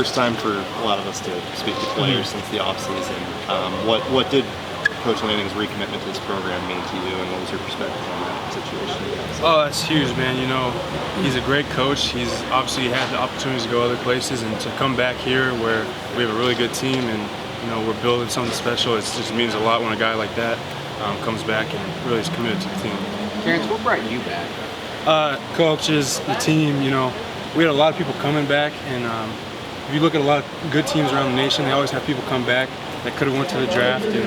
First time for a lot of us to speak to players since the offseason. What did Coach Lanning's recommitment to this program mean to you, and what was your perspective on that situation? Oh, that's huge, man. You know, he's a great coach. He's obviously had the opportunities to go other places, and to come back here where we have a really good team and, you know, we're building something special. It just means a lot when a guy like that comes back and really is committed to the team. Terrance, what brought you back? Coaches, the team, you know, we had a lot of people coming back, and if you look at a lot of good teams around the nation, they always have people come back that could have went to the draft and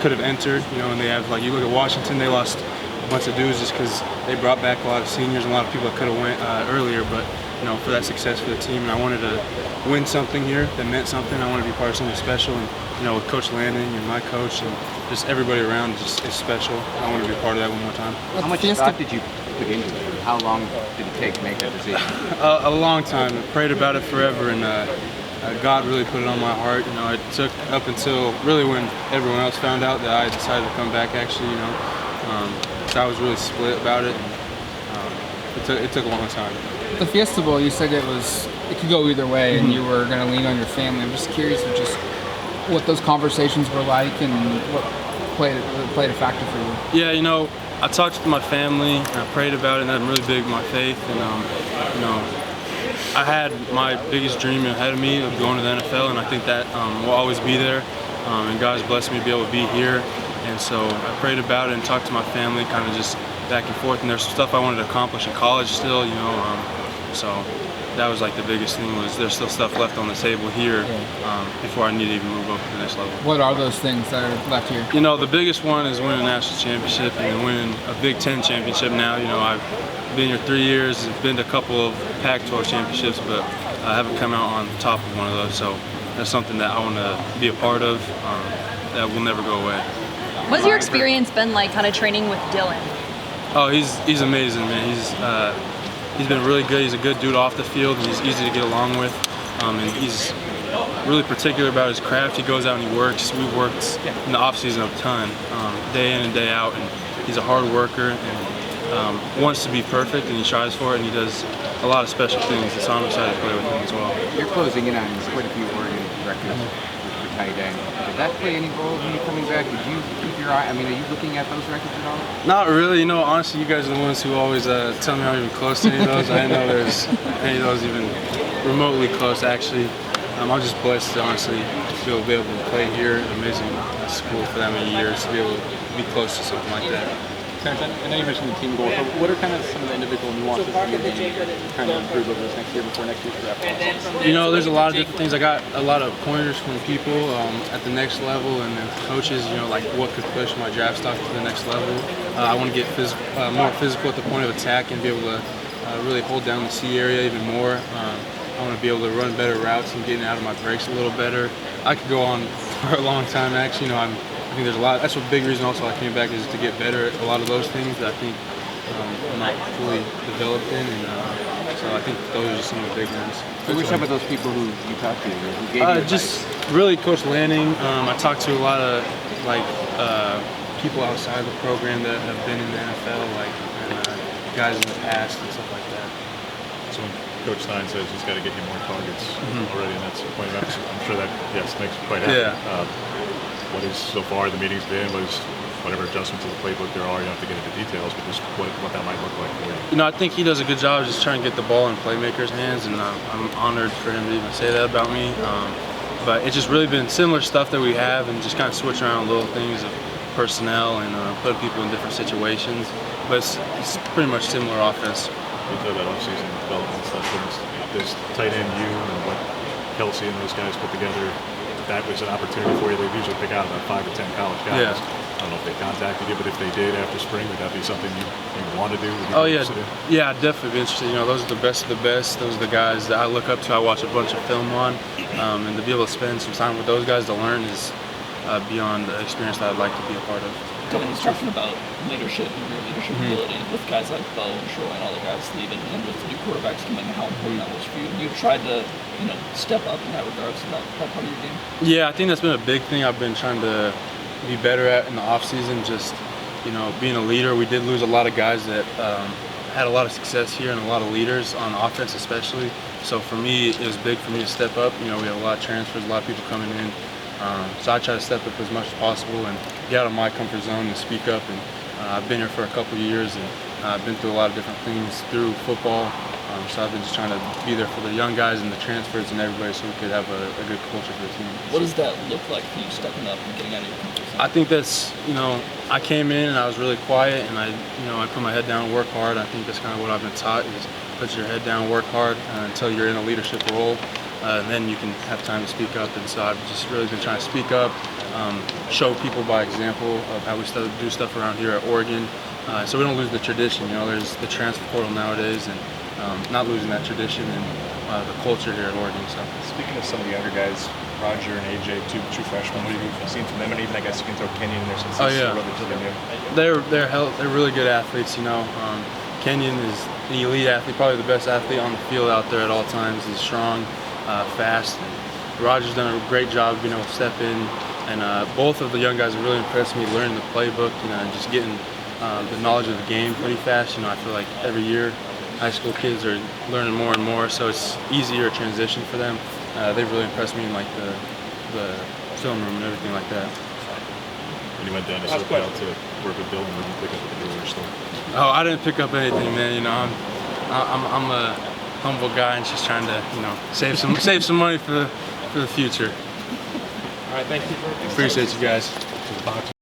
could have entered, you know, and they have, like, you look at Washington, they lost a bunch of dudes just because they brought back a lot of seniors and a lot of people that could have went earlier, but, you know, for that success for the team, and I wanted to win something here that meant something. I wanted to be part of something special, and, you know, with Coach Lanning and my coach and just everybody around is special. I want to be a part of that one more time. How much thought did you put into it? How long did it take to make that decision? A long time. I prayed about it forever, and God really put it on my heart. You know, it took up until really when everyone else found out that I decided to come back. Actually, you know, so I was really split about it. It took a long time. The Fiesta Bowl, you said it could go either way, and you were going to lean on your family. I'm just curious of just what those conversations were like and what played a factor for you. Yeah, you know, I talked to my family, and I prayed about it, and I'm really big in my faith. And you know, I had my biggest dream ahead of me of going to the NFL, and I think that will always be there. And God's blessed me to be able to be here. And so I prayed about it and talked to my family, kind of just back and forth. And there's some stuff I wanted to accomplish in college still, you know. So that was like the biggest thing, was there's still stuff left on the table here before I need to even move up to the next level. What are those things that are left here? You know, the biggest one is winning a national championship and winning a Big Ten championship now. You know, I've been here 3 years, been to a couple of Pac-12 championships, but I haven't come out on top of one of those. So that's something that I want to be a part of that will never go away. What's your experience been like kind of training with Dylan? Oh, he's amazing, man. He's been really good. He's a good dude off the field, and he's easy to get along with. And he's really particular about his craft. He goes out and he works. We've worked in the off-season a ton, day in and day out, and he's a hard worker and wants to be perfect, and he tries for it, and he does a lot of special things, and so I'm excited to play with him as well. You're closing in on quite a few Oregon records for tight end. Did that play any role when you coming back? Did you keep your eye? I mean, are you looking at those records at all? Not really. You know, honestly, you guys are the ones who always tell me I'm even close to any of those. I didn't know there's any of those even remotely close, actually. I'm just blessed to honestly be able to play here. Amazing school for that many years, to be able to be close to something like that. Terrance, I know you mentioned the team goals, but what are kind of some of the individual nuances that you're trying to improve over this next year before next year's draft process? You know, there's a lot of different things. I got a lot of pointers from people at the next level, and then coaches, you know, like what could push my draft stock to the next level. I want to get more physical at the point of attack and be able to really hold down the C area even more. I want to be able to run better routes and getting out of my breaks a little better. I could go on for a long time, actually. You know, I think there's a lot. That's a big reason also I came back, is to get better at a lot of those things that I think I'm not fully developed in, and so I think those are just some of the big ones. Who were some of those people who you talked to? Who gave you just really Coach Lanning. I talked to a lot of people outside the program that have been in the NFL, and guys in the past and stuff like that. So when Coach Stein says he's got to get you more targets already, and that's a point of emphasis, I'm sure that makes you quite happy. Yeah. What is so far the meeting's been was whatever adjustments to the playbook there are. You don't have to get into details, but just what that might look like for you. You know, I think he does a good job just trying to get the ball in playmakers' hands, and I'm honored for him to even say that about me. But it's just really been similar stuff that we have, and just kind of switching around little things of personnel and putting people in different situations. But it's pretty much similar offense. You talk about offseason development stuff, but this tight end and what Kelsey and those guys put together, that was an opportunity for you. They usually pick out about 5 or 10 college guys. Yeah. I don't know if they contacted you, but if they did after spring, would that be something you want to do? Oh yeah, yeah, I'd definitely be interested. You know, those are the best of the best. Those are the guys that I look up to. I watch a bunch of film on, and to be able to spend some time with those guys to learn is beyond the experience that I'd like to be a part of. Dylan was talking about leadership and your leadership ability with guys like Bo and Troy and all the guys leaving, and with the new quarterbacks coming, how important that was for you. You've tried to, you know, step up in that regard, so that part of your game. Yeah, I think that's been a big thing I've been trying to be better at in the off season. Just, you know, being a leader. We did lose a lot of guys that had a lot of success here, and a lot of leaders on offense especially. So for me, it was big for me to step up. You know, we have a lot of transfers, a lot of people coming in. So I try to step up as much as possible and get out of my comfort zone and speak up. And I've been here for a couple of years, and I've been through a lot of different things through football. So I've been just trying to be there for the young guys and the transfers and everybody, so we could have a good culture for the team. What does that look like for you stepping up and getting out of your comfort zone? I think that's, you know, I came in and I was really quiet, and I put my head down and work hard. I think that's kind of what I've been taught, is put your head down, work hard until you're in a leadership role, and then you can have time to speak up. And so I've just really been trying to speak up, show people by example of how we do stuff around here at Oregon, so we don't lose the tradition. You know, there's the transfer portal nowadays, and not losing that tradition and the culture here at Oregon. So. Speaking of some of the younger guys, Roger and AJ, two true freshmen, what have you seen from them? And even I guess you can throw Kenyon in there since he's relatively new. They're really good athletes. You know, Kenyon is the elite athlete, probably the best athlete on the field out there at all times. He's strong, fast. And Roger's done a great job of being able to step in, and both of the young guys have really impressed me, learning the playbook, you know, and just getting the knowledge of the game pretty fast. You know, I feel like every year high school kids are learning more and more, so it's easier transition for them. They've really impressed me in like the film room and everything like that. When you went down to SoCal to work with Bill, and did you pick up the Brewer still? Oh, I didn't pick up anything, man. You know, I'm a humble guy and just trying to, you know, save some money for the future. All right, thank you. Appreciate you guys.